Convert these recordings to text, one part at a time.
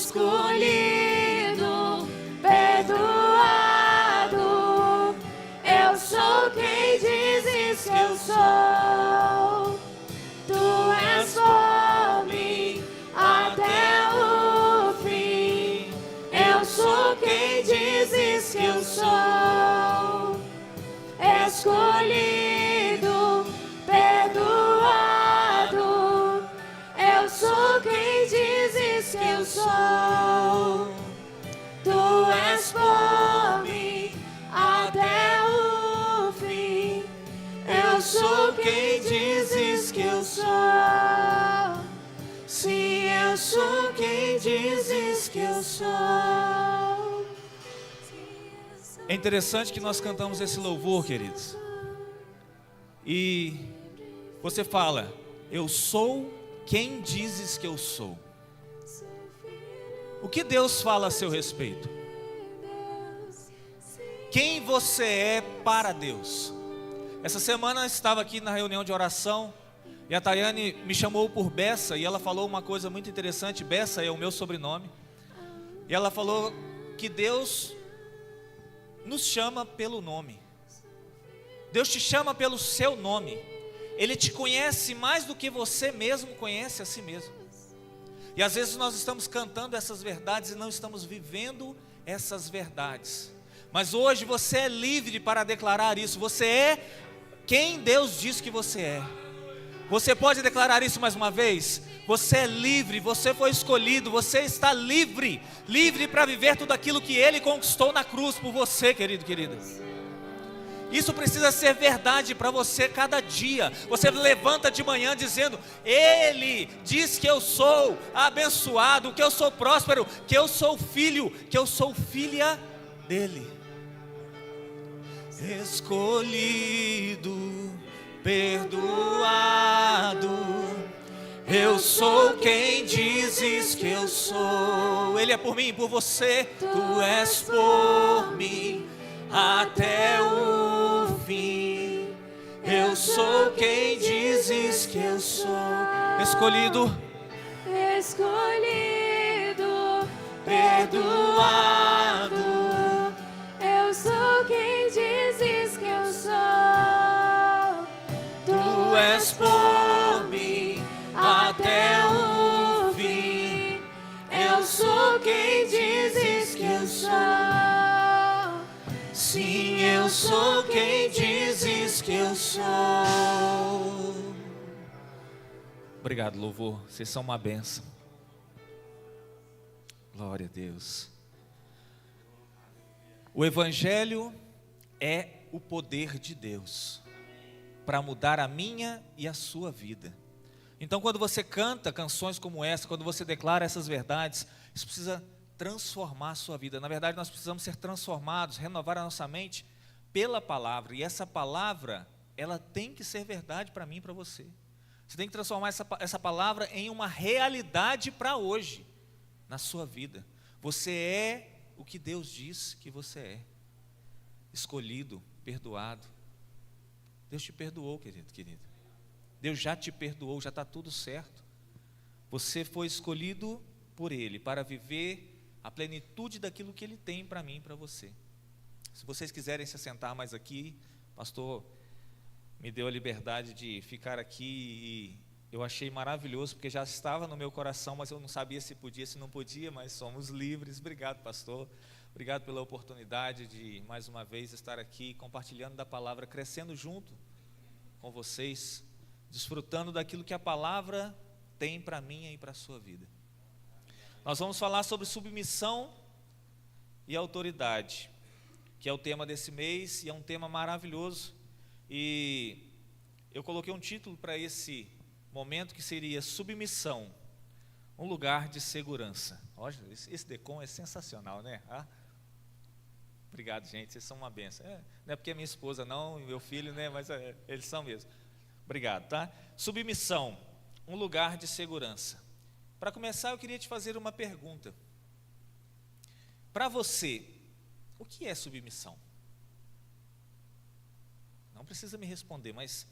escolhido, perdoado. Eu sou quem dizes que eu sou. Tu és por mim até o fim. Eu sou quem dizes que eu sou. Escolhido, perdoado. Eu sou quem dizes que eu sou. Tu és por mim até o fim. Eu sou quem dizes que eu sou. Sim, eu sou quem dizes que eu sou. É interessante que nós cantamos esse louvor, queridos. E você fala, eu sou quem dizes que eu sou. O que Deus fala a seu respeito? Quem você é para Deus? Essa semana eu estava aqui na reunião de oração e a Tayane me chamou por Bessa e ela falou uma coisa muito interessante. Bessa é o meu sobrenome. E ela falou que Deus nos chama pelo nome. Deus te chama pelo seu nome. Ele te conhece mais do que você mesmo conhece a si mesmo. E às vezes nós estamos cantando essas verdades e não estamos vivendo essas verdades. Mas hoje você é livre para declarar isso. Você é quem Deus diz que você é. Você pode declarar isso mais uma vez? Você é livre, você foi escolhido, você está livre. Livre para viver tudo aquilo que Ele conquistou na cruz por você, querido, querida. Isso precisa ser verdade para você cada dia. Você levanta de manhã dizendo, Ele diz que eu sou abençoado, que eu sou próspero, que eu sou filho, que eu sou filha dEle. Escolhido, perdoado, eu sou quem dizes que eu sou. Ele é por mim, por você. Tu és por mim até o fim. Eu sou quem dizes que eu sou. Escolhido, Escolhido, perdoado. eu sou quem dizes que eu sou. Tu és por mim até o fim. Eu sou quem dizes que eu sou. Sim, eu sou quem dizes que eu sou. Obrigado, louvor. Vocês são uma bênção. Glória a Deus. O Evangelho é o poder de Deus para mudar a minha e a sua vida. Então, quando você canta canções como essa, quando você declara essas verdades, isso precisa transformar a sua vida. Na verdade, nós precisamos ser transformados, renovar a nossa mente pela palavra. E essa palavra, ela tem que ser verdade para mim e para você. Você tem que transformar essa palavra em uma realidade para hoje, na sua vida. Você é o que Deus diz que você é. Escolhido, perdoado. Deus te perdoou, querido, querida. Deus já te perdoou, já está tudo certo. Você foi escolhido por Ele para viver a plenitude daquilo que Ele tem para mim e para você. Se vocês quiserem se assentar mais aqui, pastor me deu a liberdade de ficar aqui e eu achei maravilhoso, porque já estava no meu coração, mas eu não sabia se podia, se não podia, mas somos livres. Obrigado, pastor. Obrigado pela oportunidade de, mais uma vez, estar aqui compartilhando da palavra, crescendo junto com vocês, desfrutando daquilo que a palavra tem para mim e para a sua vida. Nós vamos falar sobre submissão e autoridade, que é o tema desse mês e é um tema maravilhoso. E eu coloquei um título para esse momento que seria submissão, um lugar de segurança. Olha, esse decom é sensacional, né? Obrigado, gente, vocês são uma benção. Não é porque é minha esposa não, meu filho, né? Mas eles são mesmo. Obrigado, tá? Submissão, um lugar de segurança. Para começar, eu queria te fazer uma pergunta. Para você, o que é submissão? Não precisa me responder, mas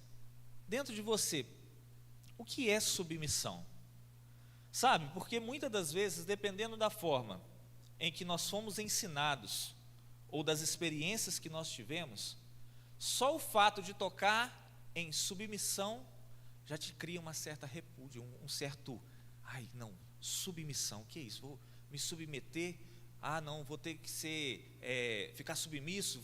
dentro de você, o que é submissão? Sabe, porque muitas das vezes, dependendo da forma em que nós fomos ensinados, ou das experiências que nós tivemos, só o fato de tocar em submissão já te cria uma certa repúdia, um certo, ai não, submissão, o que é isso? Vou me submeter, não, vou ter que ficar submisso,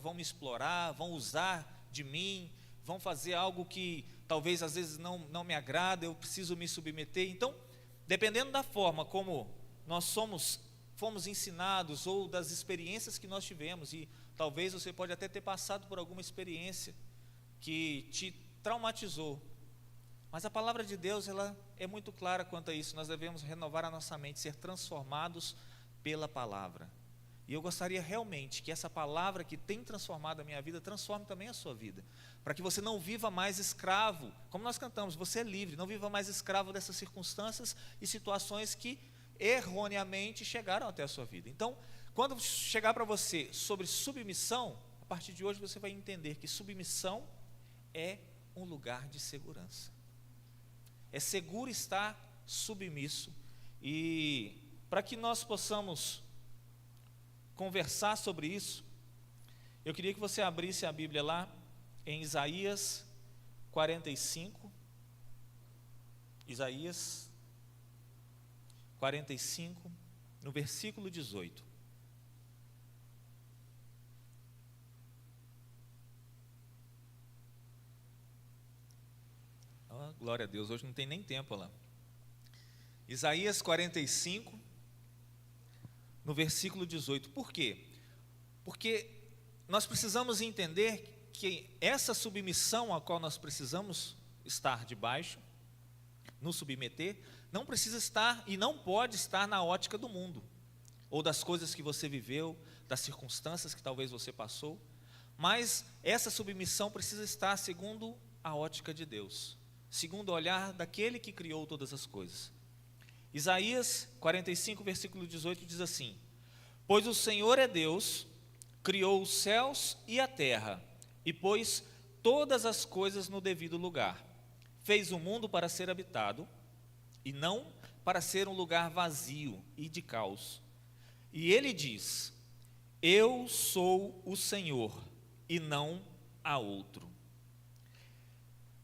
vão me explorar, vão usar de mim, vão fazer algo que talvez às vezes não me agrada, eu preciso me submeter. Então, dependendo da forma como nós fomos ensinados, ou das experiências que nós tivemos, e talvez você pode até ter passado por alguma experiência que te traumatizou, mas a palavra de Deus, ela é muito clara quanto a isso. Nós devemos renovar a nossa mente, ser transformados pela palavra. E eu gostaria realmente que essa palavra que tem transformado a minha vida, transforme também a sua vida, para que você não viva mais escravo, como nós cantamos, você é livre, não viva mais escravo dessas circunstâncias e situações que erroneamente chegaram até a sua vida. Então, quando chegar para você sobre submissão, a partir de hoje você vai entender que submissão é um lugar de segurança. É seguro estar submisso. E para que nós possamos conversar sobre isso, eu queria que você abrisse a Bíblia lá em Isaías 45. Isaías 45, no versículo 18. Glória a Deus, hoje não tem nem tempo lá. Isaías 45, no versículo 18. Por quê? Porque nós precisamos entender que essa submissão a qual nós precisamos estar debaixo, nos submeter, não precisa estar e não pode estar na ótica do mundo, ou das coisas que você viveu, das circunstâncias que talvez você passou, mas essa submissão precisa estar segundo a ótica de Deus, segundo o olhar daquele que criou todas as coisas. Isaías 45, versículo 18 diz assim: pois o Senhor é Deus, criou os céus e a terra, e pôs todas as coisas no devido lugar. Fez o mundo para ser habitado, e não para ser um lugar vazio e de caos. E ele diz: eu sou o Senhor, e não há outro.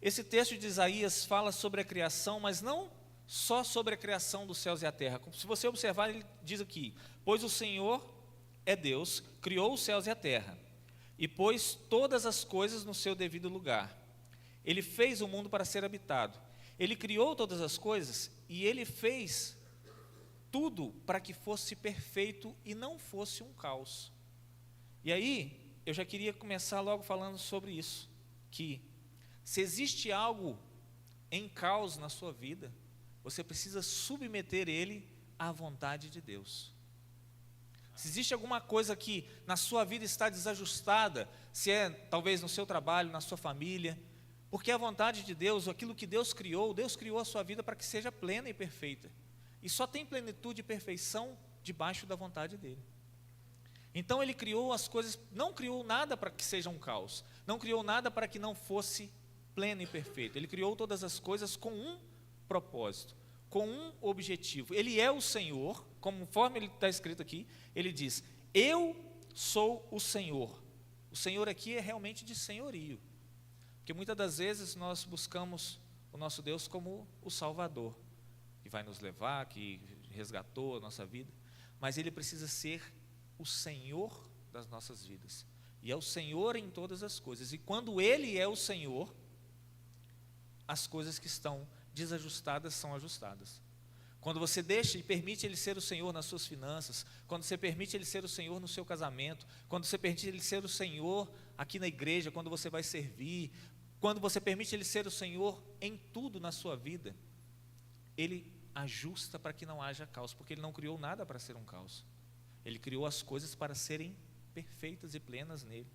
Esse texto de Isaías fala sobre a criação, mas não só sobre a criação dos céus e a terra. Se você observar, ele diz aqui: pois o Senhor é Deus, criou os céus e a terra, e pôs todas as coisas no seu devido lugar. Ele fez o mundo para ser habitado. Ele criou todas as coisas e ele fez tudo para que fosse perfeito e não fosse um caos. E aí, eu já queria começar logo falando sobre isso, que se existe algo em caos na sua vida, você precisa submeter ele à vontade de Deus. Se existe alguma coisa que na sua vida está desajustada, se é talvez no seu trabalho, na sua família, porque a vontade de Deus, aquilo que Deus criou a sua vida para que seja plena e perfeita. E só tem plenitude e perfeição debaixo da vontade dele. Então ele criou as coisas, não criou nada para que seja um caos, não criou nada para que não fosse pleno e perfeito. Ele criou todas as coisas com um propósito, com um objetivo. Ele é o Senhor, conforme ele está escrito aqui, ele diz: eu sou o Senhor. O Senhor aqui é realmente de senhorio. Porque muitas das vezes nós buscamos o nosso Deus como o Salvador, que vai nos levar, que resgatou a nossa vida, mas ele precisa ser o Senhor das nossas vidas, e é o Senhor em todas as coisas, e quando ele é o Senhor, as coisas que estão desajustadas são ajustadas. Quando você deixa e permite ele ser o Senhor nas suas finanças, quando você permite ele ser o Senhor no seu casamento, quando você permite ele ser o Senhor aqui na igreja, quando você vai servir, quando você permite ele ser o Senhor em tudo na sua vida, ele ajusta para que não haja caos, porque ele não criou nada para ser um caos. Ele criou as coisas para serem perfeitas e plenas nele.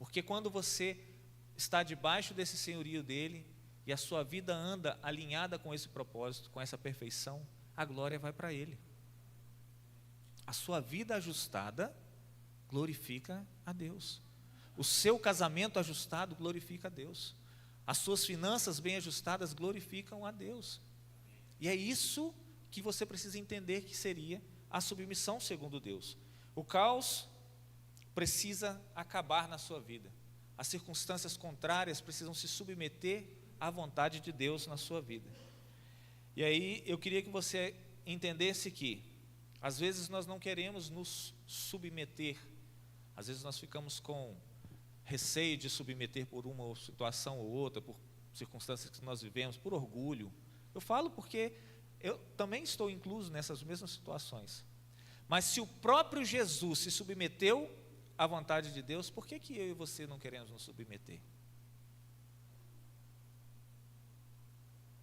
Porque quando você está debaixo desse senhorio dele, e a sua vida anda alinhada com esse propósito, com essa perfeição, a glória vai para ele. A sua vida ajustada glorifica a Deus. O seu casamento ajustado glorifica a Deus. As suas finanças bem ajustadas glorificam a Deus. E é isso que você precisa entender que seria a submissão segundo Deus. O caos precisa acabar na sua vida. As circunstâncias contrárias precisam se submeter à vontade de Deus na sua vida. E aí eu queria que você entendesse que, às vezes nós não queremos nos submeter, às vezes nós ficamos com receio de submeter por uma situação ou outra, por circunstâncias que nós vivemos, por orgulho. Eu falo porque eu também estou incluso nessas mesmas situações. Mas se o próprio Jesus se submeteu à vontade de Deus, por que eu e você não queremos nos submeter?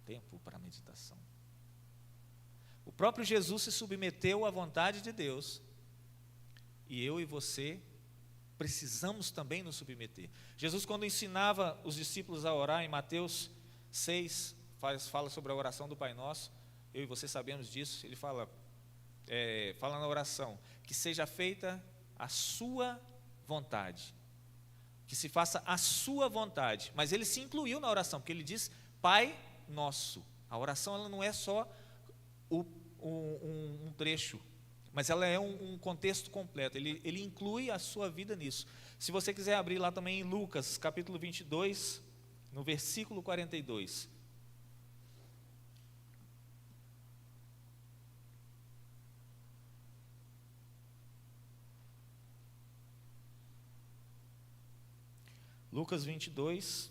Tempo para meditação. O próprio Jesus se submeteu à vontade de Deus, e eu e você precisamos também nos submeter. Jesus, quando ensinava os discípulos a orar, em Mateus 6, fala sobre a oração do Pai Nosso, eu e você sabemos disso, ele fala na oração, que seja feita a sua vontade, que se faça a sua vontade, mas ele se incluiu na oração, porque ele diz Pai Nosso. A oração ela não é só um trecho, mas ela é um contexto completo, ele inclui a sua vida nisso. Se você quiser abrir lá também em Lucas, capítulo 22, no versículo 42. Lucas 22,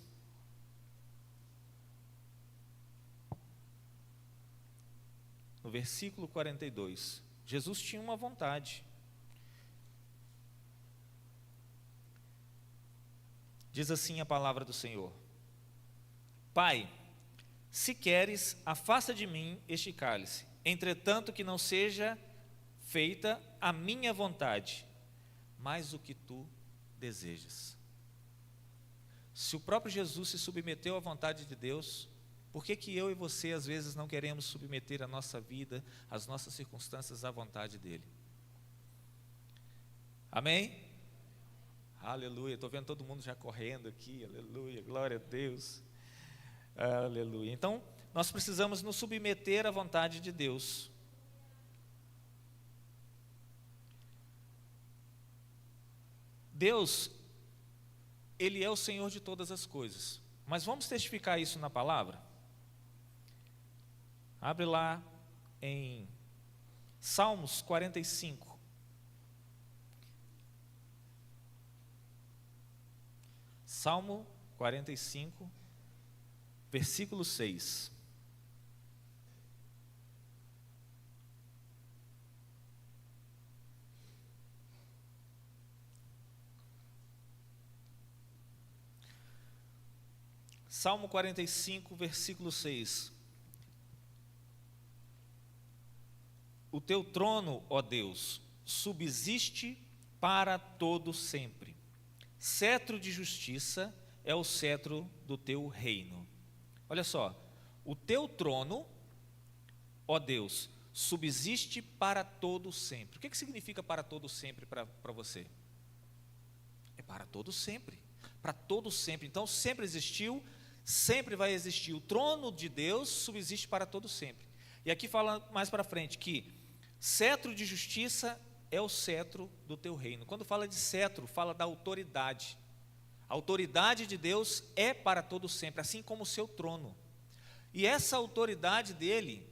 no versículo 42, Jesus tinha uma vontade. Diz assim a palavra do Senhor: Pai, se queres, afasta de mim este cálice, entretanto que não seja feita a minha vontade, mas o que tu desejas. Se o próprio Jesus se submeteu à vontade de Deus, por que eu e você às vezes não queremos submeter a nossa vida, as nossas circunstâncias à vontade dele? Amém? Aleluia, estou vendo todo mundo já correndo aqui, aleluia, glória a Deus, aleluia. Então, nós precisamos nos submeter à vontade de Deus. Deus, Ele é o Senhor de todas as coisas, mas vamos testificar isso na palavra? Abre lá em Salmos 45. Salmo 45, versículo 6. Salmo 45, versículo 6. O teu trono, ó Deus, subsiste para todo sempre. Cetro de justiça é o cetro do teu reino. Olha só, o teu trono, ó Deus, subsiste para todo sempre. O que significa para todo sempre para você? É para todo sempre, para todo sempre. Então sempre existiu, sempre vai existir. O trono de Deus subsiste para todo sempre. E aqui fala mais para frente que cetro de justiça é o cetro do teu reino. Quando fala de cetro, fala da autoridade. A autoridade de Deus é para todo sempre, assim como o seu trono. E essa autoridade dele,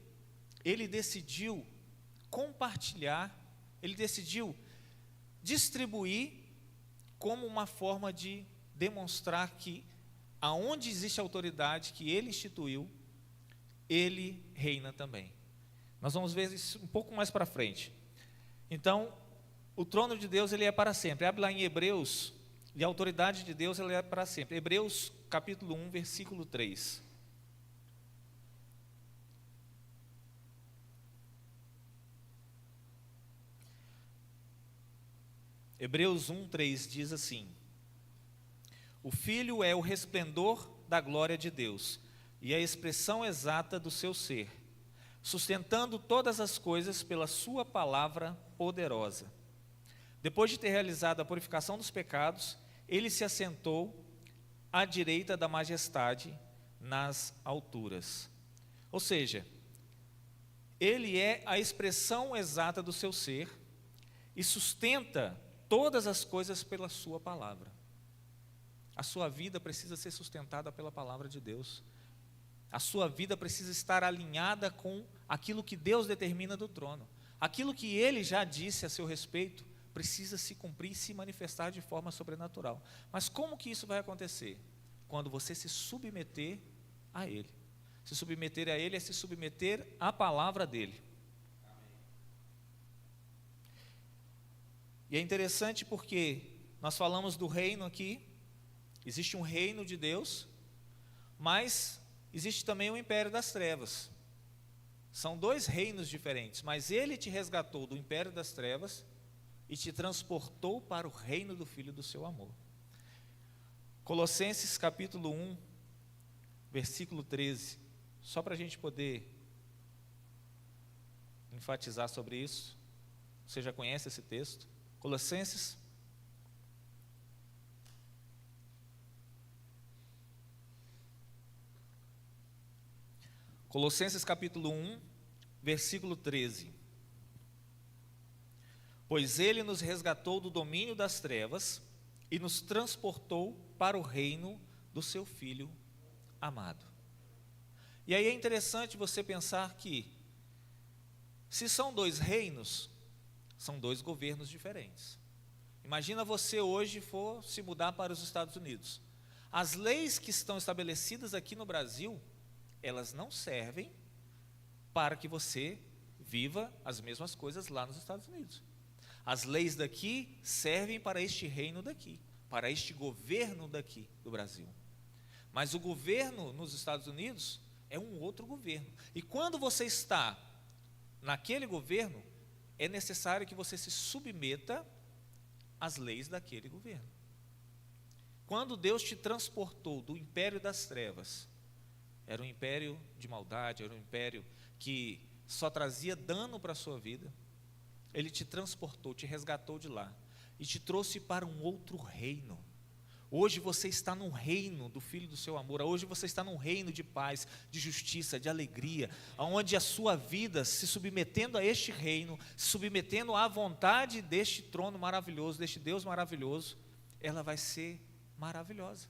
ele decidiu compartilhar, ele decidiu distribuir como uma forma de demonstrar que aonde existe autoridade que ele instituiu, ele reina também. Nós vamos ver isso um pouco mais para frente. Então, o trono de Deus ele é para sempre. Abre lá em Hebreus, e a autoridade de Deus ela é para sempre. Hebreus capítulo 1, versículo 3. Hebreus 1, 3 diz assim: o Filho é o resplendor da glória de Deus e a expressão exata do seu ser, sustentando todas as coisas pela sua palavra poderosa. Depois de ter realizado a purificação dos pecados, ele se assentou à direita da majestade nas alturas. Ou seja, Ele é a expressão exata do seu ser e sustenta todas as coisas pela sua palavra. A sua vida precisa ser sustentada pela palavra de Deus. A sua vida precisa estar alinhada com aquilo que Deus determina do trono. Aquilo que Ele já disse a seu respeito precisa se cumprir e se manifestar de forma sobrenatural. Mas como que isso vai acontecer? Quando você se submeter a Ele. Se submeter a Ele é se submeter à palavra dEle. E é interessante porque nós falamos do reino aqui. Existe um reino de Deus, mas existe também o império das trevas. São dois reinos diferentes, mas Ele te resgatou do império das trevas e te transportou para o reino do Filho do seu amor. Colossenses capítulo 1, versículo 13, só para a gente poder enfatizar sobre isso. Você já conhece esse texto? Colossenses capítulo 1, versículo 13. Pois Ele nos resgatou do domínio das trevas e nos transportou para o reino do seu Filho amado. E aí é interessante você pensar que, se são dois reinos, são dois governos diferentes. Imagina você hoje for se mudar para os Estados Unidos. As leis que estão estabelecidas aqui no Brasil, elas não servem para que você viva as mesmas coisas lá nos Estados Unidos. As leis daqui servem para este reino daqui, para este governo daqui do Brasil. Mas o governo nos Estados Unidos é um outro governo. E quando você está naquele governo, é necessário que você se submeta às leis daquele governo. Quando Deus te transportou do império das trevas, era um império de maldade, era um império que só trazia dano para a sua vida. Ele te transportou, te resgatou de lá e te trouxe para um outro reino. Hoje você está num reino do Filho do seu amor. Hoje você está num reino de paz, de justiça, de alegria, onde a sua vida, se submetendo a este reino, se submetendo à vontade deste trono maravilhoso, deste Deus maravilhoso, ela vai ser maravilhosa.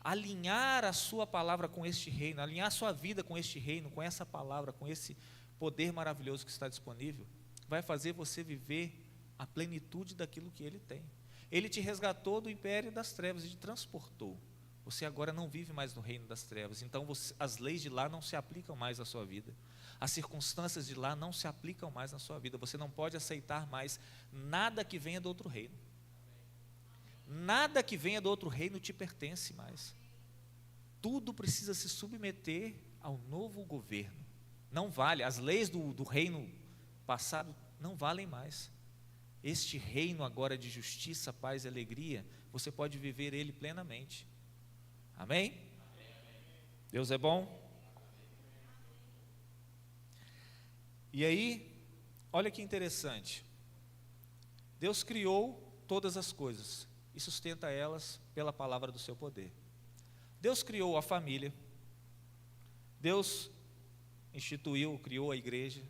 Alinhar a sua palavra com este reino, alinhar a sua vida com este reino, com essa palavra, com esse poder maravilhoso que está disponível, vai fazer você viver a plenitude daquilo que Ele tem. Ele te resgatou do império das trevas e te transportou. Você agora não vive mais no reino das trevas, então as leis de lá não se aplicam mais à sua vida. As circunstâncias de lá não se aplicam mais na sua vida. Você não pode aceitar mais nada que venha do outro reino. Nada que venha do outro reino te pertence mais. Tudo precisa se submeter ao novo governo. Não vale, as leis do reino passado não valem mais. Este reino agora de justiça, paz e alegria, você pode viver ele plenamente. Amém? Deus é bom? E aí, olha que interessante. Deus criou todas as coisas e sustenta elas pela palavra do seu poder. Deus criou a família. Deus criou a igreja.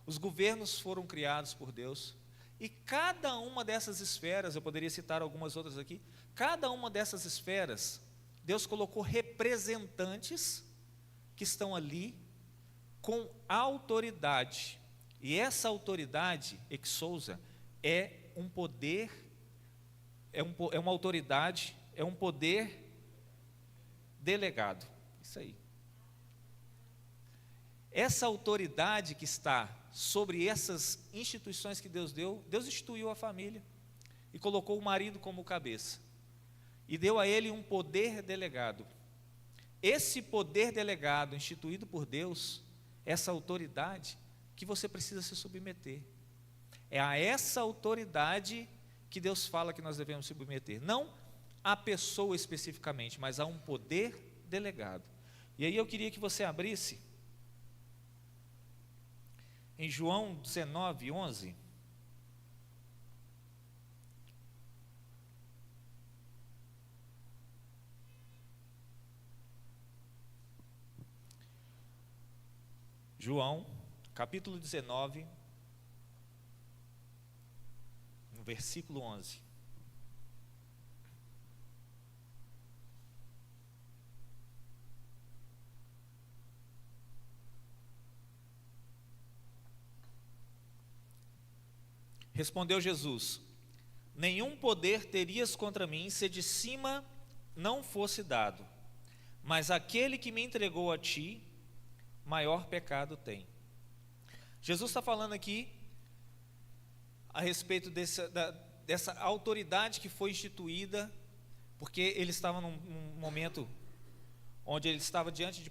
Os governos foram criados por Deus. E cada uma dessas esferas, eu poderia citar algumas outras aqui, cada uma dessas esferas, Deus colocou representantes que estão ali com autoridade. E essa autoridade, exousia, é um poder, é uma autoridade, é um poder delegado. Isso aí. Essa autoridade que está sobre essas instituições que Deus deu, Deus instituiu a família e colocou o marido como cabeça e deu a ele um poder delegado. Esse poder delegado instituído por Deus, essa autoridade que você precisa se submeter, é a essa autoridade que Deus fala que nós devemos submeter, não a pessoa especificamente, mas a um poder delegado. E aí eu queria que você abrisse em João 19, 11, João capítulo 19, no versículo 11. Respondeu Jesus: nenhum poder terias contra mim se de cima não fosse dado, mas aquele que me entregou a ti, maior pecado tem. Jesus está falando aqui a respeito dessa autoridade que foi instituída, porque ele estava num momento onde ele estava diante de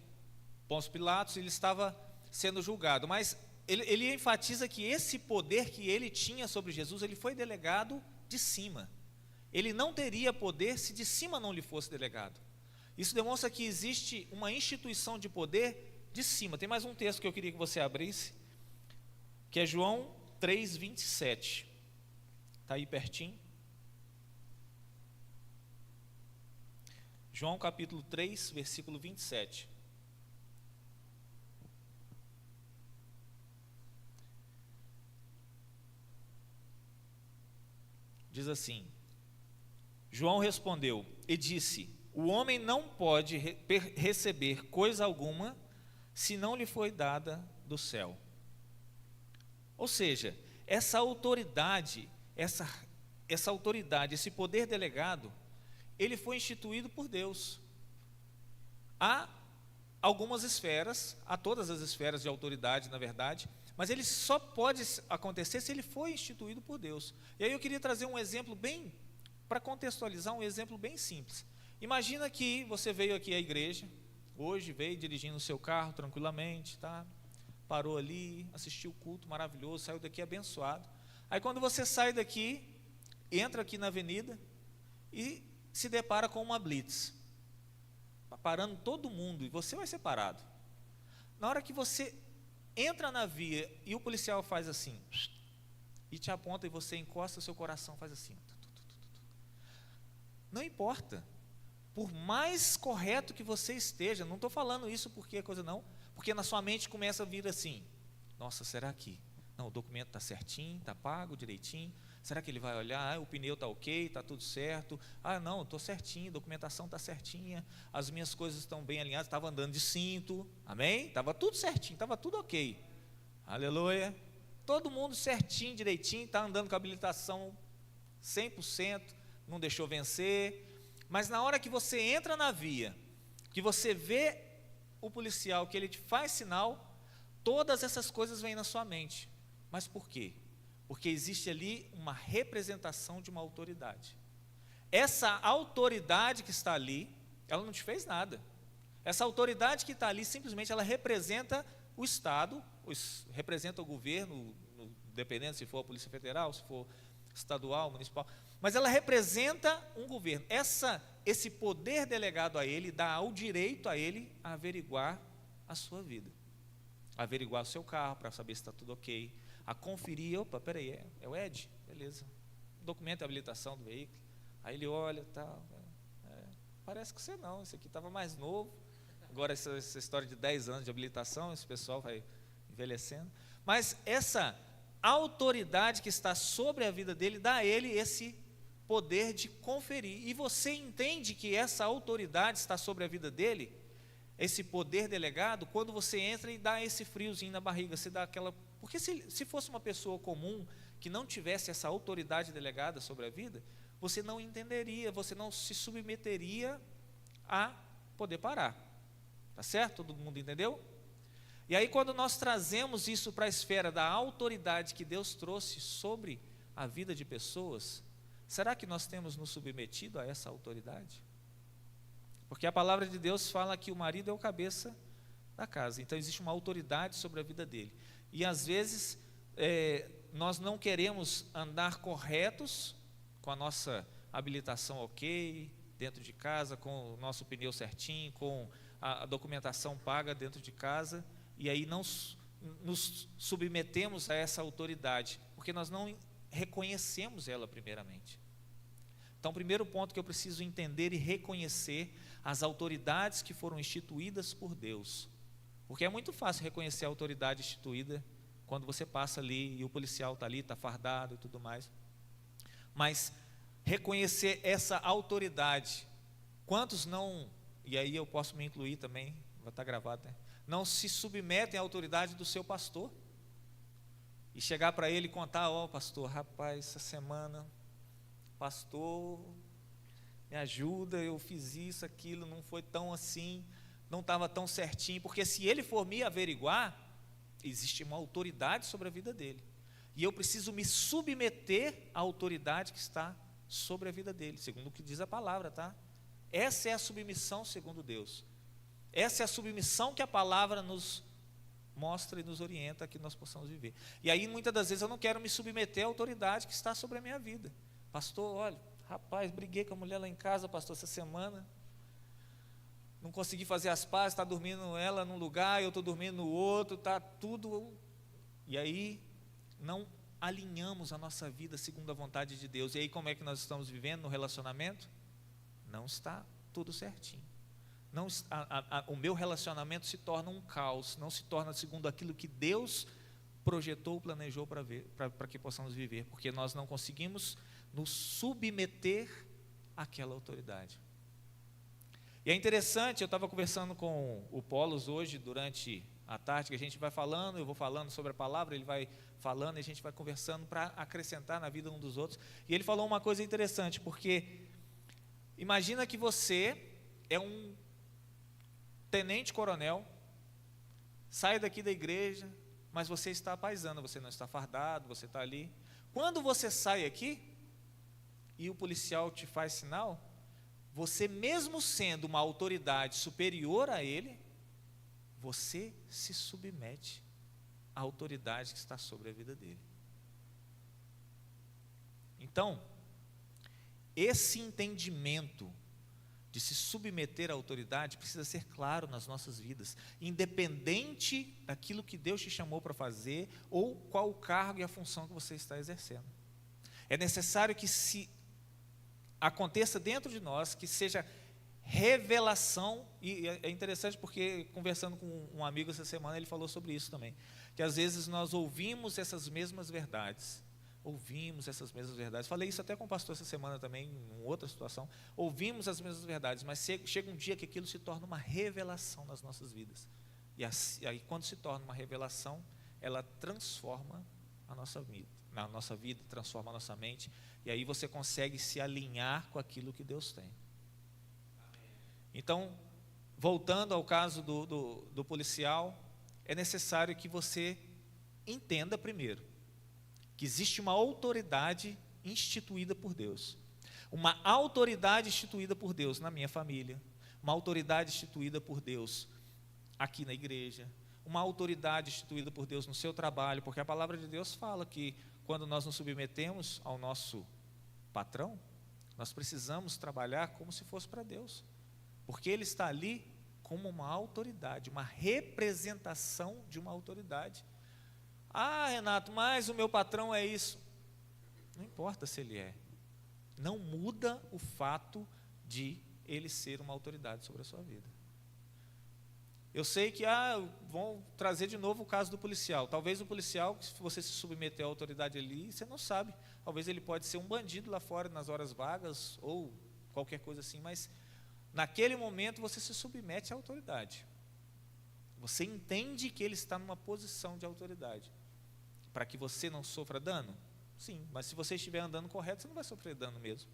Pôncio Pilatos, ele estava sendo julgado, mas ele enfatiza que esse poder que ele tinha sobre Jesus, ele foi delegado de cima. Ele não teria poder se de cima não lhe fosse delegado. Isso demonstra que existe uma instituição de poder de cima. Tem mais um texto que eu queria que você abrisse, que é João 3:27. Está aí pertinho. João capítulo 3, versículo 27. Diz assim: João respondeu e disse: o homem não pode receber coisa alguma se não lhe foi dada do céu. Ou seja, essa autoridade, esse poder delegado, ele foi instituído por Deus. Há algumas esferas, há todas as esferas de autoridade, na verdade, mas ele só pode acontecer se ele foi instituído por Deus. E aí eu queria trazer um exemplo para contextualizar, um exemplo bem simples. Imagina que você veio aqui à igreja, hoje veio dirigindo o seu carro tranquilamente, tá? Parou ali, assistiu o culto maravilhoso, saiu daqui abençoado. Aí quando você sai daqui, entra aqui na avenida e se depara com uma blitz, parando todo mundo, e você vai ser parado. Na hora que você entra na via e o policial faz assim, e te aponta e você encosta o seu coração, faz assim. Não importa, por mais correto que você esteja, não estou falando isso porque é coisa não, porque na sua mente começa a vir assim, nossa, será que, não, o documento está certinho, está pago direitinho, será que ele vai olhar, o pneu está ok, está tudo certo, não, estou certinho, a documentação está certinha, as minhas coisas estão bem alinhadas, estava andando de cinto, amém? Estava tudo certinho, estava tudo ok, aleluia, todo mundo certinho, direitinho, está andando com a habilitação 100%, não deixou vencer, mas na hora que você entra na via, que você vê o policial, que ele te faz sinal, todas essas coisas vêm na sua mente. Mas por quê? Porque existe ali uma representação de uma autoridade. Essa autoridade que está ali, ela não te fez nada. Essa autoridade que está ali, simplesmente ela representa o Estado, representa o governo, dependendo se for a Polícia Federal, se for estadual, municipal, mas ela representa um governo. Esse poder delegado a ele dá o direito a ele a averiguar a sua vida, a averiguar o seu carro para saber se está tudo ok, a conferir, opa, peraí, é o Ed? Beleza, documento de habilitação do veículo, aí ele olha, tal, parece que você não, esse aqui estava mais novo, agora essa história de 10 anos de habilitação, esse pessoal vai envelhecendo, mas essa autoridade que está sobre a vida dele, dá a ele esse poder de conferir, e você entende que essa autoridade está sobre a vida dele, esse poder delegado, quando você entra e dá esse friozinho na barriga, você dá aquela, porque se fosse uma pessoa comum, que não tivesse essa autoridade delegada sobre a vida, você não entenderia, você não se submeteria a poder parar, tá certo? Todo mundo entendeu? E aí quando nós trazemos isso para a esfera da autoridade que Deus trouxe sobre a vida de pessoas, será que nós temos nos submetido a essa autoridade? Porque a palavra de Deus fala que o marido é o cabeça da casa, então existe uma autoridade sobre a vida dele. E às vezes nós não queremos andar corretos, com a nossa habilitação ok, dentro de casa, com o nosso pneu certinho, com a documentação paga dentro de casa, e aí não nos submetemos a essa autoridade, porque nós não reconhecemos ela primeiramente. Então, o primeiro ponto que eu preciso entender e reconhecer as autoridades que foram instituídas por Deus, porque é muito fácil reconhecer a autoridade instituída quando você passa ali e o policial está ali, está fardado e tudo mais. Mas reconhecer essa autoridade. Quantos não, e aí eu posso me incluir também, vai estar gravado, né? Não se submetem à autoridade do seu pastor. E chegar para ele e contar: ó, pastor, rapaz, essa semana, pastor, me ajuda, eu fiz isso, aquilo, não foi tão assim, não estava tão certinho, porque se ele for me averiguar, existe uma autoridade sobre a vida dele, e eu preciso me submeter à autoridade que está sobre a vida dele, segundo o que diz a palavra, tá? Essa é a submissão segundo Deus, essa é a submissão que a palavra nos mostra e nos orienta que nós possamos viver. E aí muitas das vezes eu não quero me submeter à autoridade que está sobre a minha vida. Pastor, olha, rapaz, briguei com a mulher lá em casa, pastor, essa semana, não consegui fazer as pazes, está dormindo ela num lugar, eu estou dormindo no outro, está tudo, e aí não alinhamos a nossa vida segundo a vontade de Deus. E aí como é que nós estamos vivendo no relacionamento? Não está tudo certinho. Não, o meu relacionamento se torna um caos, não se torna segundo aquilo que Deus projetou, planejou para que possamos viver, porque nós não conseguimos nos submeter àquela autoridade. E é interessante, eu estava conversando com o Polos hoje, durante a tarde, que a gente vai falando, eu vou falando sobre a palavra, ele vai falando e a gente vai conversando para acrescentar na vida um dos outros. E ele falou uma coisa interessante, porque imagina que você é um tenente-coronel, sai daqui da igreja, mas você está paisano, você não está fardado, você está ali. Quando você sai aqui e o policial te faz sinal, você mesmo sendo uma autoridade superior a ele, você se submete à autoridade que está sobre a vida dele. Então, esse entendimento de se submeter à autoridade precisa ser claro nas nossas vidas, independente daquilo que Deus te chamou para fazer ou qual o cargo e a função que você está exercendo. É necessário que se aconteça dentro de nós, que seja revelação, e é interessante porque conversando com um amigo essa semana, ele falou sobre isso também, que às vezes nós ouvimos essas mesmas verdades, falei isso até com o pastor essa semana também, em outra situação, ouvimos as mesmas verdades, mas chega um dia que aquilo se torna uma revelação nas nossas vidas, e aí quando se torna uma revelação, ela transforma a nossa vida, transforma a nossa mente, e aí você consegue se alinhar com aquilo que Deus tem. Então, voltando ao caso do policial, é necessário que você entenda primeiro que existe uma autoridade instituída por Deus, uma autoridade instituída por Deus na minha família, uma autoridade instituída por Deus aqui na igreja, uma autoridade instituída por Deus no seu trabalho, porque a palavra de Deus fala que quando nós nos submetemos ao nosso patrão, nós precisamos trabalhar como se fosse para Deus, porque Ele está ali como uma autoridade, uma representação de uma autoridade. Ah, Renato, mas o meu patrão é isso. Não importa se ele é. Não muda o fato de ele ser uma autoridade sobre a sua vida. Eu sei que vão trazer de novo o caso do policial. Talvez o policial, se você se submeter à autoridade ali, você não sabe. Talvez ele pode ser um bandido lá fora nas horas vagas ou qualquer coisa assim, mas naquele momento você se submete à autoridade. Você entende que ele está numa posição de autoridade. Para que você não sofra dano? Sim, mas se você estiver andando correto, você não vai sofrer dano mesmo.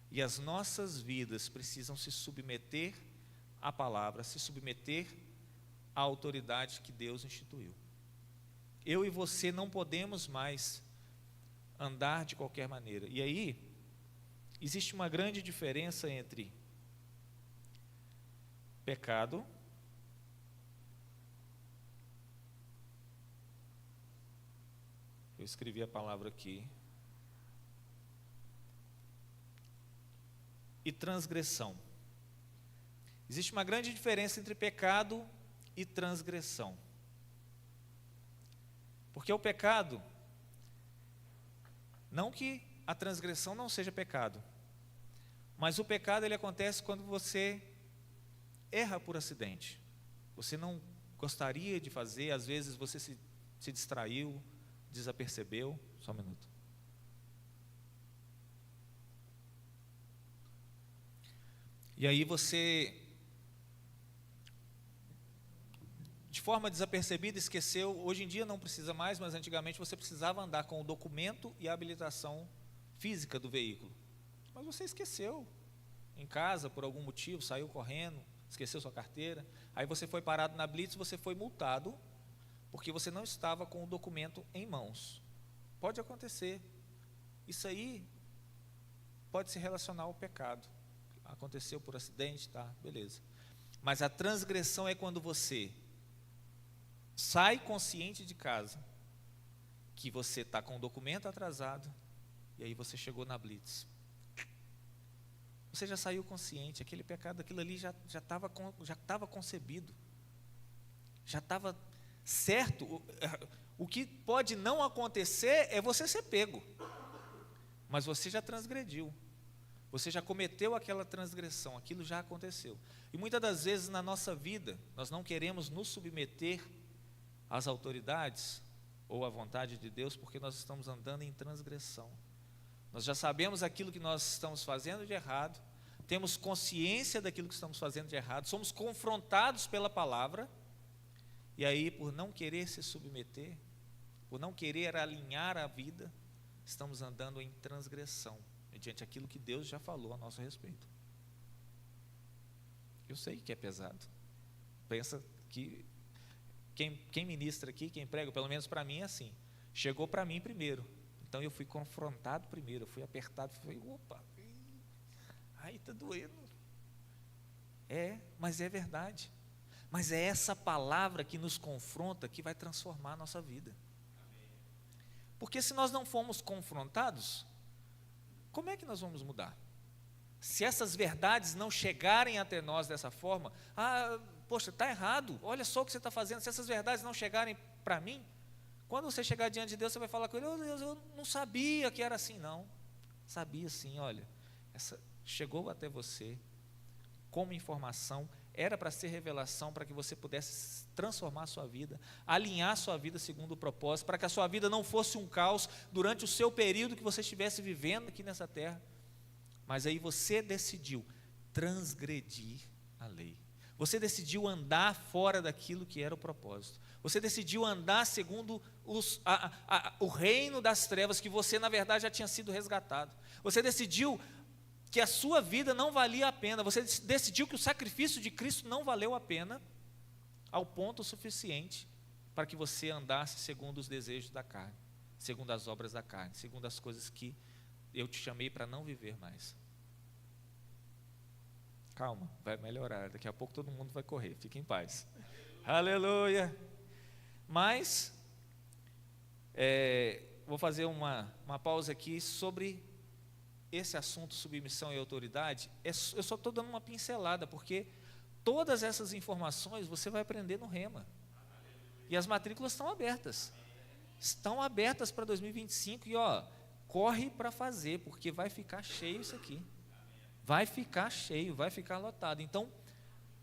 E as nossas vidas precisam se submeter à palavra, se submeter à autoridade que Deus instituiu. Eu e você não podemos mais andar de qualquer maneira. E aí, existe uma grande diferença entre pecado eu escrevi a palavra aqui, e transgressão. Existe uma grande diferença entre pecado e transgressão. Porque o pecado, não que a transgressão não seja pecado, mas o pecado ele acontece quando você erra por acidente. Você não gostaria de fazer, às vezes você se se distraiu, desapercebeu. Só um minuto. E aí você, de forma desapercebida, esqueceu. Hoje em dia não precisa mais, mas antigamente você precisava andar com o documento e a habilitação física do veículo. Mas você esqueceu em casa por algum motivo, saiu correndo, esqueceu sua carteira. Aí você foi parado na blitz, você foi multado porque você não estava com o documento em mãos. Pode acontecer. Isso aí pode se relacionar ao pecado. Aconteceu por acidente, tá, beleza. Mas a transgressão é quando você sai consciente de casa, que você está com o documento atrasado, e aí você chegou na blitz. Você já saiu consciente, aquele pecado, aquilo ali já estava concebido, já estava certo. O que pode não acontecer é você ser pego, mas você já transgrediu. Você já cometeu aquela transgressão, aquilo já aconteceu. E muitas das vezes na nossa vida, nós não queremos nos submeter às autoridades ou à vontade de Deus, porque nós estamos andando em transgressão. Nós já sabemos aquilo que nós estamos fazendo de errado, temos consciência daquilo que estamos fazendo de errado, somos confrontados pela palavra, e aí, por não querer se submeter, por não querer alinhar a vida, estamos andando em transgressão mediante aquilo que Deus já falou a nosso respeito. Eu sei que é pesado. Pensa que quem ministra aqui, quem prega, pelo menos para mim é assim, chegou para mim primeiro, então eu fui confrontado primeiro, eu fui apertado, fui, opa, ai, está doendo. Mas é verdade. Mas é essa palavra que nos confronta que vai transformar a nossa vida. Porque se nós não formos confrontados, como é que nós vamos mudar? Se essas verdades não chegarem até nós dessa forma, poxa, está errado, olha só o que você está fazendo. Se essas verdades não chegarem para mim, quando você chegar diante de Deus, você vai falar com ele, oh Deus, eu não sabia que era assim. Não, sabia sim, olha, chegou até você como informação, era para ser revelação, para que você pudesse transformar a sua vida, alinhar a sua vida segundo o propósito, para que a sua vida não fosse um caos durante o seu período que você estivesse vivendo aqui nessa terra. Mas aí você decidiu transgredir a lei. Você decidiu andar fora daquilo que era o propósito. Você decidiu andar segundo o reino das trevas, que você na verdade já tinha sido resgatado. Você decidiu que a sua vida não valia a pena, você decidiu que o sacrifício de Cristo não valeu a pena, ao ponto suficiente para que você andasse segundo os desejos da carne, segundo as obras da carne, segundo as coisas que eu te chamei para não viver mais. Calma, vai melhorar, daqui a pouco todo mundo vai correr, fique em paz. Aleluia! Mas, vou fazer uma pausa aqui sobre esse assunto, submissão e autoridade. Eu só estou dando uma pincelada, porque todas essas informações você vai aprender no Rema. E as matrículas estão abertas. Estão abertas para 2025 e corre para fazer, porque vai ficar cheio isso aqui. Vai ficar cheio, vai ficar lotado. Então,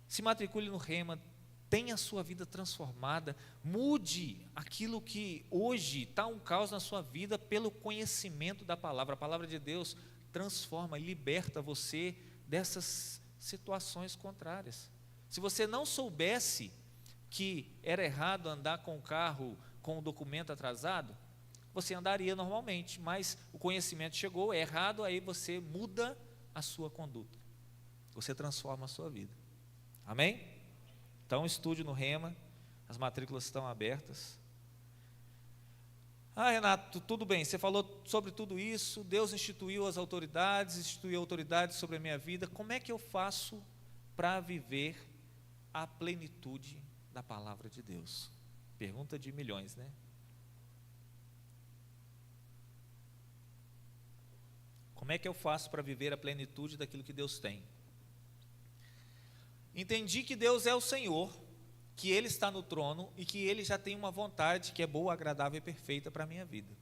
se matricule no Rema, tenha a sua vida transformada, mude aquilo que hoje está um caos na sua vida pelo conhecimento da palavra. A palavra de Deus transforma e liberta você dessas situações contrárias. Se você não soubesse que era errado andar com o carro com o documento atrasado, você andaria normalmente, mas o conhecimento chegou, é errado, aí você muda a sua conduta, você transforma a sua vida. Amém? Então estude no Rema, as matrículas estão abertas. Renato, tudo bem, você falou sobre tudo isso, Deus instituiu as autoridades, instituiu autoridades sobre a minha vida. Como é que eu faço para viver a plenitude da palavra de Deus? Pergunta de milhões, né? Como é que eu faço para viver a plenitude daquilo que Deus tem? Entendi que Deus é o Senhor, que Ele está no trono e que Ele já tem uma vontade que é boa, agradável e perfeita para a minha vida.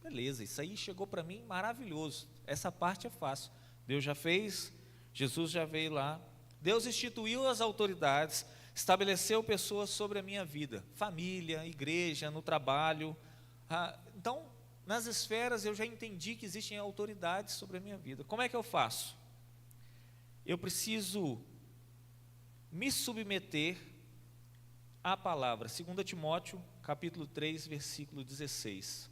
Beleza, isso aí chegou para mim maravilhoso. Essa parte é fácil. Deus já fez, Jesus já veio lá. Deus instituiu as autoridades. estabeleceu pessoas sobre a minha vida, família, igreja, no trabalho. Então, nas esferas eu já entendi que existem autoridades sobre a minha vida. Como é que eu faço? Eu preciso me submeter à palavra. 2 Timóteo, capítulo 3, versículo 16.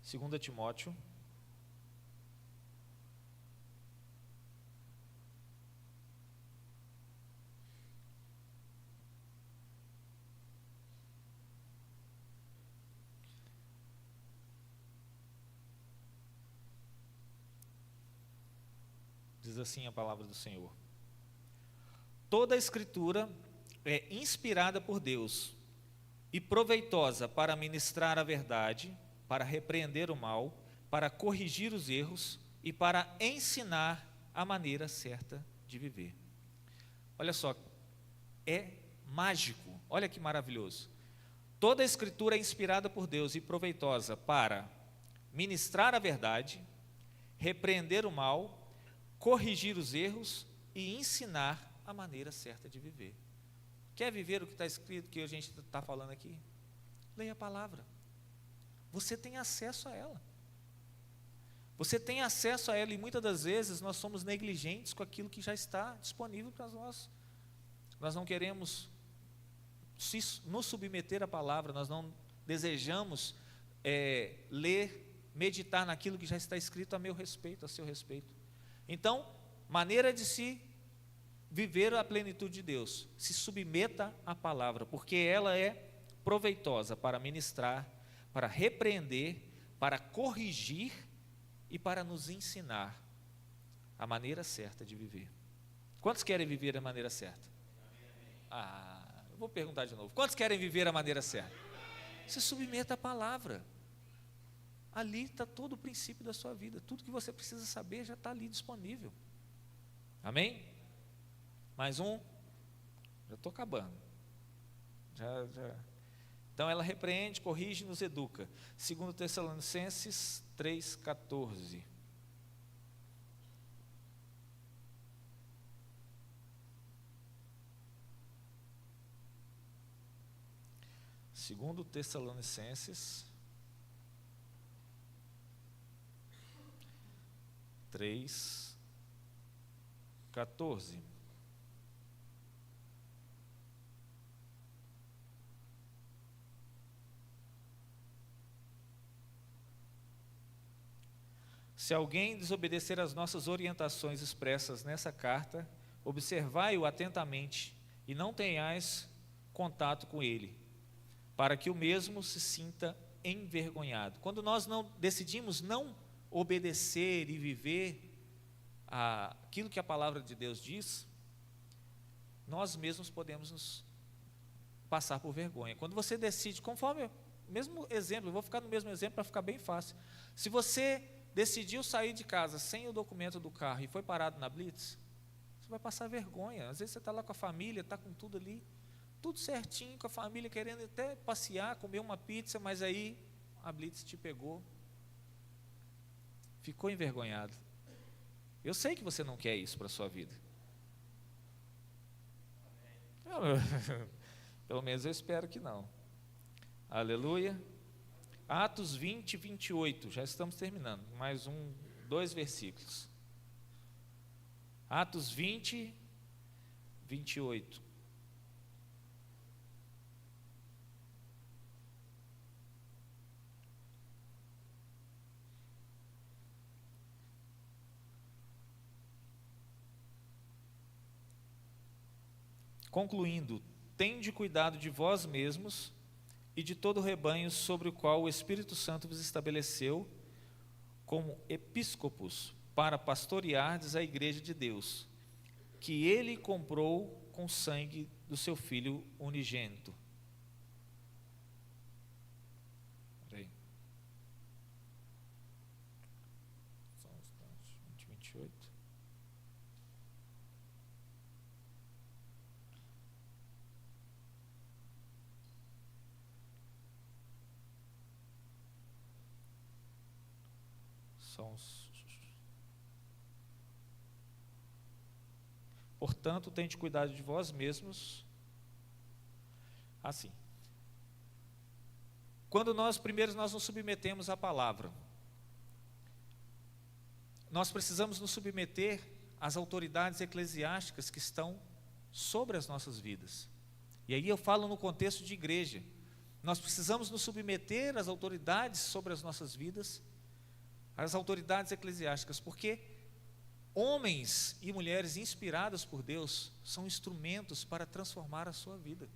Segunda Timóteo, diz assim a palavra do Senhor: toda a Escritura é inspirada por Deus e proveitosa para ministrar a verdade, para repreender o mal, para corrigir os erros e para ensinar a maneira certa de viver. Olha só, é mágico, olha que maravilhoso. Toda a Escritura é inspirada por Deus e proveitosa para ministrar a verdade, repreender o mal, corrigir os erros e ensinar a maneira certa de viver. Quer viver o que está escrito, que a gente está falando aqui? Leia a palavra. Você tem acesso a ela. Você tem acesso a ela e muitas das vezes nós somos negligentes com aquilo que já está disponível para nós. Nós não queremos nos submeter à palavra, nós não desejamos ler, meditar naquilo que já está escrito a meu respeito, a seu respeito. Então, maneira de se viver a plenitude de Deus, se submeta à palavra, porque ela é proveitosa para ministrar, para repreender, para corrigir e para nos ensinar a maneira certa de viver. Quantos querem viver a maneira certa? Eu vou perguntar de novo. Quantos querem viver a maneira certa? Se submeta à palavra. Ali está todo o princípio da sua vida. Tudo que você precisa saber já está ali disponível. Amém? Mais um? Já estou acabando. Já. Então ela repreende, corrige e nos educa. 2 Tessalonicenses 3,14. Segundo Tessalonicenses 3,14. Se alguém desobedecer às nossas orientações expressas nessa carta, observai-o atentamente e não tenhais contato com ele, para que o mesmo se sinta envergonhado. Quando nós não decidimos não obedecer e viver aquilo que a palavra de Deus diz, nós mesmos podemos nos passar por vergonha. Quando você decide, conforme o mesmo exemplo, eu vou ficar no mesmo exemplo para ficar bem fácil. Se você decidiu sair de casa sem o documento do carro e foi parado na blitz, você vai passar vergonha. Às vezes você está lá com a família, está com tudo ali, tudo certinho, com a família, querendo até passear, comer uma pizza, mas aí a blitz te pegou, ficou envergonhado. Eu sei que você não quer isso para a sua vida. Pelo menos eu espero que não. Aleluia. Atos 20, 28, já estamos terminando, mais 2 versículos. Atos 20, 28. Concluindo, tende cuidado de vós mesmos e de todo o rebanho sobre o qual o Espírito Santo vos estabeleceu como episcopos para pastoreardes a igreja de Deus, que ele comprou com sangue do seu Filho unigênito. Peraí. Só um instante. 28. Portanto, tente cuidado de vós mesmos. Assim. Quando nós nos submetemos à palavra, nós precisamos nos submeter às autoridades eclesiásticas que estão sobre as nossas vidas. E aí eu falo no contexto de igreja. Nós precisamos nos submeter às autoridades sobre as nossas vidas, às autoridades eclesiásticas, porque homens e mulheres inspirados por Deus são instrumentos para transformar a sua vida.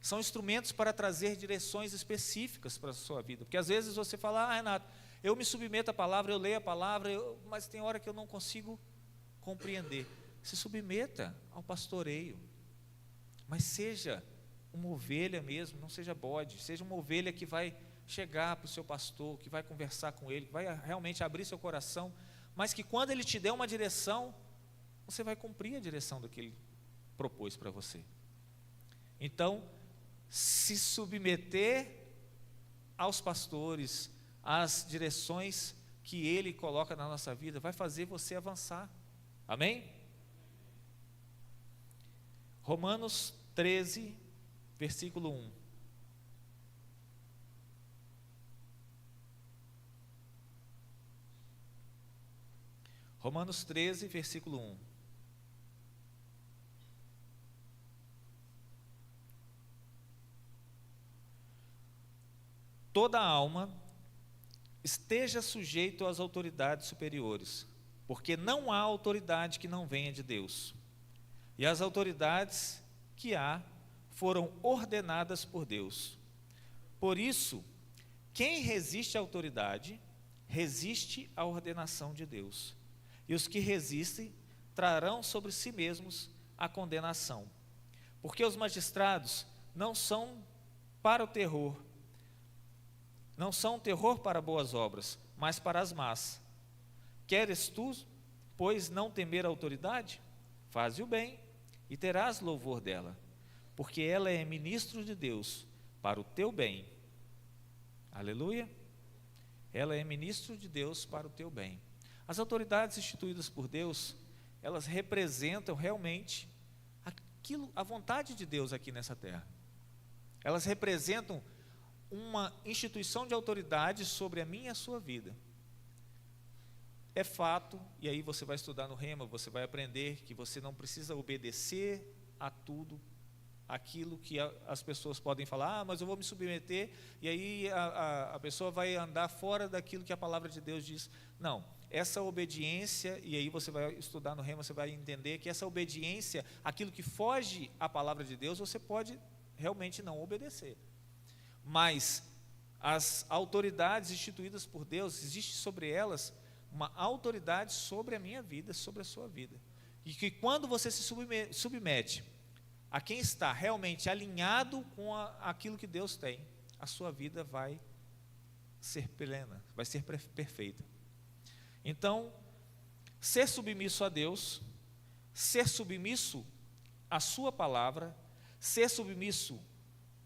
São instrumentos para trazer direções específicas para a sua vida. Porque às vezes você fala, Renato, eu me submeto à palavra, eu leio a palavra, mas tem hora que eu não consigo compreender. Se submeta ao pastoreio, mas seja uma ovelha mesmo, não seja bode, seja uma ovelha que vai chegar para o seu pastor, que vai conversar com ele, que vai realmente abrir seu coração, mas que quando ele te der uma direção, você vai cumprir a direção do que ele propôs para você. Então, se submeter aos pastores, às direções que ele coloca na nossa vida, vai fazer você avançar. Amém? Romanos 13, versículo 1. Romanos 13, versículo 1. Toda alma esteja sujeito às autoridades superiores, porque não há autoridade que não venha de Deus. E as autoridades que há foram ordenadas por Deus. Por isso, quem resiste à autoridade, resiste à ordenação de Deus. E os que resistem trarão sobre si mesmos a condenação. Porque os magistrados não são para o terror, não são terror para boas obras, mas para as más. Queres tu, pois, não temer a autoridade? Faze o bem e terás louvor dela, porque ela é ministro de Deus para o teu bem. Aleluia! Ela é ministro de Deus para o teu bem. As autoridades instituídas por Deus, elas representam realmente a vontade de Deus aqui nessa terra. Elas representam uma instituição de autoridade sobre a minha e a sua vida. É fato, e aí você vai estudar no Rema, você vai aprender que você não precisa obedecer a tudo aquilo que as pessoas podem falar, mas eu vou me submeter, e aí a pessoa vai andar fora daquilo que a palavra de Deus diz. Não, essa obediência, e aí você vai estudar no Rema, você vai entender que essa obediência, aquilo que foge à palavra de Deus, você pode realmente não obedecer. Mas as autoridades instituídas por Deus, existe sobre elas uma autoridade sobre a minha vida, sobre a sua vida. E que quando você se submete a quem está realmente alinhado com aquilo que Deus tem, a sua vida vai ser plena, vai ser perfeita. Então, ser submisso a Deus, ser submisso à sua palavra, ser submisso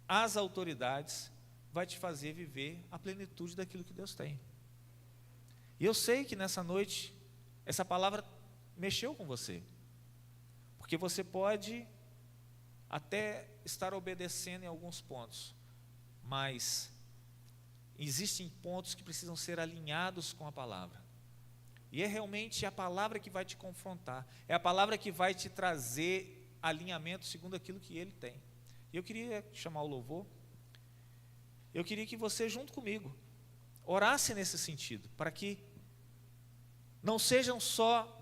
às autoridades, vai te fazer viver a plenitude daquilo que Deus tem. E eu sei que nessa noite, essa palavra mexeu com você, porque você pode até estar obedecendo em alguns pontos, mas existem pontos que precisam ser alinhados com a palavra, e é realmente a palavra que vai te confrontar, é a palavra que vai te trazer alinhamento segundo aquilo que Ele tem. E eu queria chamar o louvor, eu queria que você junto comigo orasse nesse sentido, para que não sejam só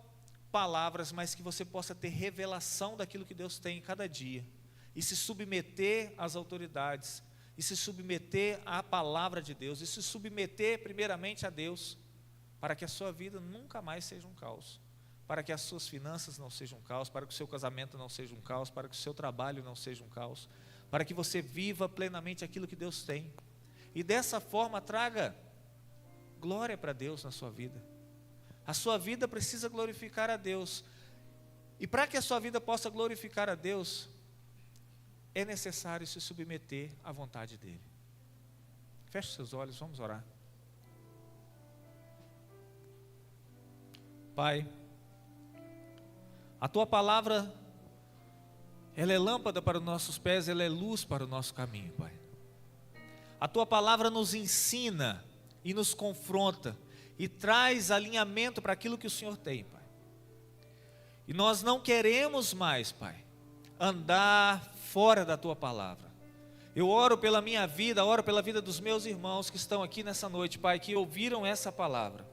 palavras, mas que você possa ter revelação daquilo que Deus tem em cada dia, e se submeter às autoridades, e se submeter à palavra de Deus, e se submeter primeiramente a Deus, para que a sua vida nunca mais seja um caos, para que as suas finanças não sejam um caos, para que o seu casamento não seja um caos, para que o seu trabalho não seja um caos, para que você viva plenamente aquilo que Deus tem, e dessa forma traga glória para Deus na sua vida. A sua vida precisa glorificar a Deus, e para que a sua vida possa glorificar a Deus, é necessário se submeter à vontade dEle. Feche seus olhos, vamos orar. Pai, a Tua palavra, ela é lâmpada para os nossos pés, ela é luz para o nosso caminho, Pai. A Tua palavra nos ensina e nos confronta e traz alinhamento para aquilo que o Senhor tem, Pai. E nós não queremos mais, Pai, andar fora da Tua palavra. Eu oro pela minha vida, oro pela vida dos meus irmãos que estão aqui nessa noite, Pai, que ouviram essa palavra,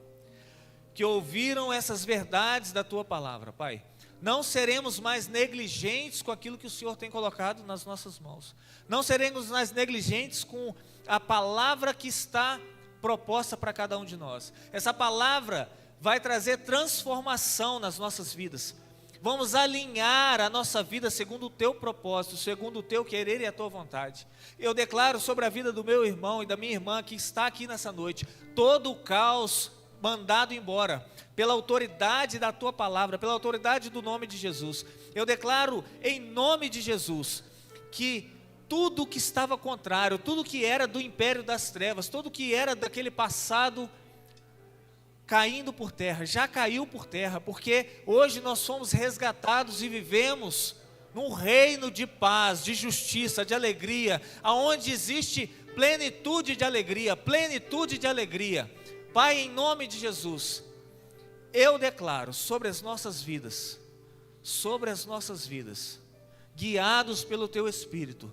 que ouviram essas verdades da Tua palavra, Pai. Não seremos mais negligentes com aquilo que o Senhor tem colocado nas nossas mãos. Não seremos mais negligentes com a palavra que está proposta para cada um de nós. Essa palavra vai trazer transformação nas nossas vidas. Vamos alinhar a nossa vida segundo o Teu propósito, segundo o Teu querer e a Tua vontade. Eu declaro sobre a vida do meu irmão e da minha irmã que está aqui nessa noite, todo o caos mandado embora, pela autoridade da Tua palavra, pela autoridade do nome de Jesus. Eu declaro em nome de Jesus, que tudo que estava contrário, tudo que era do império das trevas, tudo que era daquele passado caindo por terra, já caiu por terra, porque hoje nós somos resgatados e vivemos num reino de paz, de justiça, de alegria, aonde existe plenitude de alegria, plenitude de alegria. Pai, em nome de Jesus, eu declaro sobre as nossas vidas, guiados pelo Teu Espírito,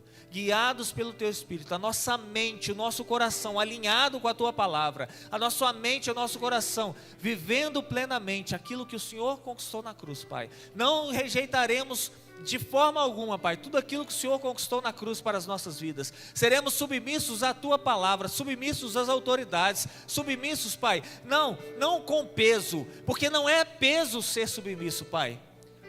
a nossa mente, o nosso coração alinhado com a Tua palavra, a nossa mente, o nosso coração, vivendo plenamente aquilo que o Senhor conquistou na cruz, Pai. Não rejeitaremos de forma alguma, Pai, tudo aquilo que o Senhor conquistou na cruz para as nossas vidas. Seremos submissos à Tua palavra, submissos às autoridades, submissos, Pai, não com peso, porque não é peso ser submisso, Pai.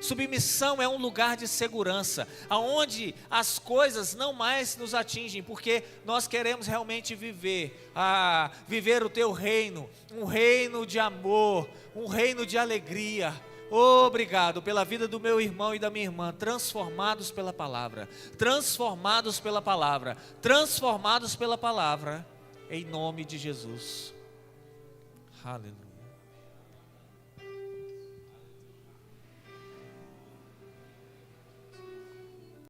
Submissão é um lugar de segurança, aonde as coisas não mais nos atingem, porque nós queremos realmente viver o Teu reino, um reino de amor, um reino de alegria. Obrigado pela vida do meu irmão e da minha irmã, transformados pela palavra, em nome de Jesus. Aleluia.